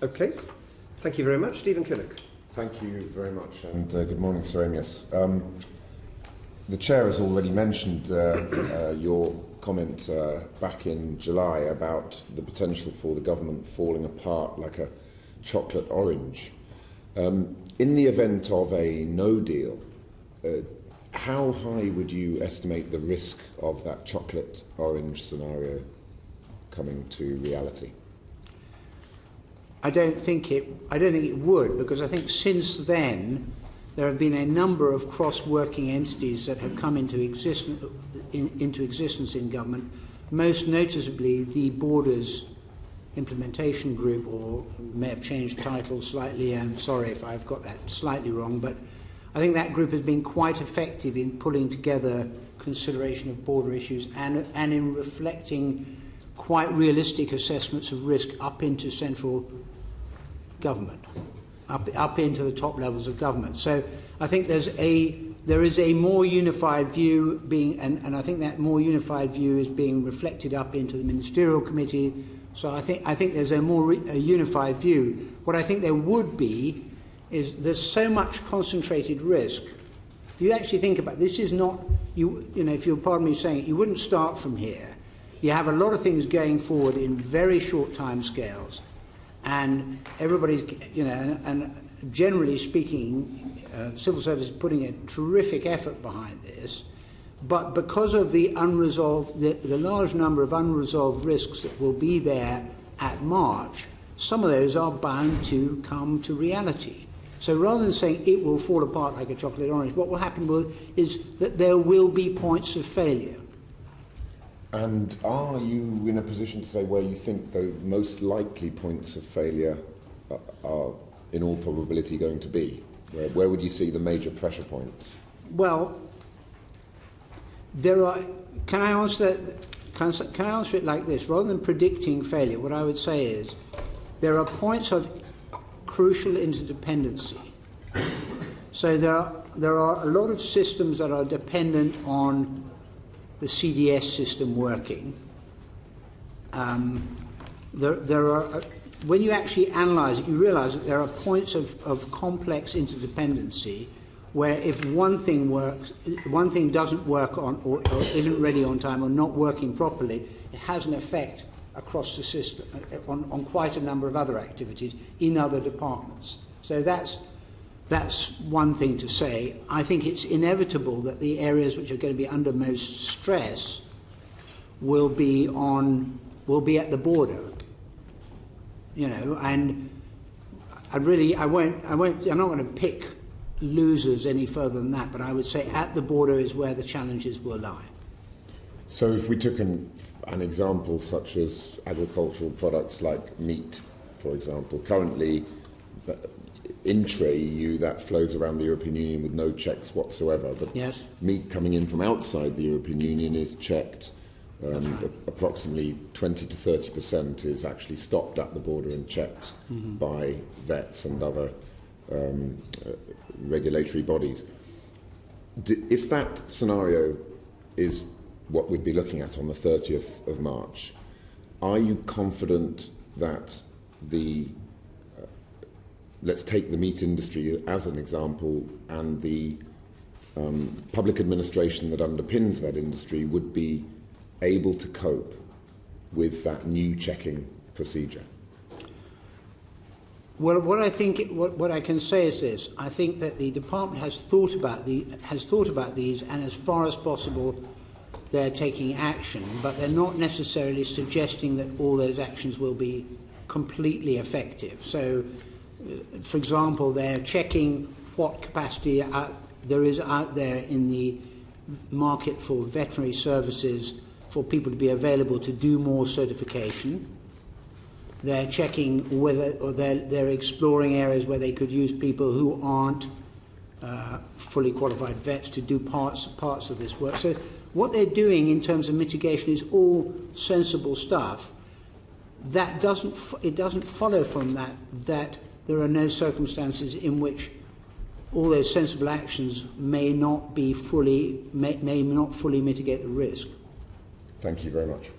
Okay. Thank you very much. Stephen Kinnock. Thank you very much, and good morning, Sir Amyas. The Chair has already mentioned your comment back in July about the potential for the government falling apart like a chocolate orange. In the event of a no deal, how high would you estimate the risk of that chocolate orange scenario coming to reality? I don't think it would, because I think since then there have been a number of cross-working entities that have come into existence in government, most noticeably the Borders Implementation Group, or may have changed title slightly. I'm sorry if I've got that slightly wrong, but I think that group has been quite effective in pulling together consideration of border issues and in reflecting quite realistic assessments of risk up into central government, up into the top levels of government. So I think there is a more unified view being, and I think that more unified view is being reflected up into the Ministerial Committee. So I think there's a more unified view. What I think there would be is there's so much concentrated risk. If you actually think about it, this is not, you know, if you'll pardon me saying it, you wouldn't start from here. You have a lot of things going forward in very short time scales, and everybody's, you know, and generally speaking, civil service is putting a terrific effort behind this, but because of the unresolved, the large number of unresolved risks that will be there at March, some of those are bound to come to reality. So rather than saying it will fall apart like a chocolate orange, what will happen is that there will be points of failure. And are you in a position to say where you think the most likely points of failure are in all probability going to be? Where would you see the major pressure points? Well, there are. Can I answer that? Can I answer it like this? Rather than predicting failure, what I would say is there are points of crucial interdependency. So there are a lot of systems that are dependent on the CDS system working. There are, when you actually analyse it, you realise that there are points of complex interdependency where if one thing works, one thing doesn't work on or isn't ready on time or not working properly, it has an effect across the system on quite a number of other activities in other departments. So that's one thing to say. I think it's inevitable that the areas which are going to be under most stress will be at the border. You know, and I'm not going to pick losers any further than that, but I would say at the border is where the challenges will lie. So if we took an example such as agricultural products like meat, for example, currently intra-EU that flows around the European Union with no checks whatsoever, but yes, meat coming in from outside the European Union is checked. Right. Approximately 20 to 30% is actually stopped at the border and checked by vets and other regulatory bodies. If that scenario is what we'd be looking at on the 30th of March, are you confident that let's take the meat industry as an example, and the public administration that underpins that industry would be able to cope with that new checking procedure? Well, what I can say is this: I think that the department has thought about these, and as far as possible, they're taking action. But they're not necessarily suggesting that all those actions will be completely effective. So, for example, they're checking what capacity there is out there in the market for veterinary services for people to be available to do more certification. They're checking whether, or they're exploring areas where they could use people who aren't fully qualified vets to do parts of this work. So what they're doing in terms of mitigation is all sensible stuff. It doesn't follow from that there are no circumstances in which all those sensible actions may not fully mitigate the risk. Thank you very much.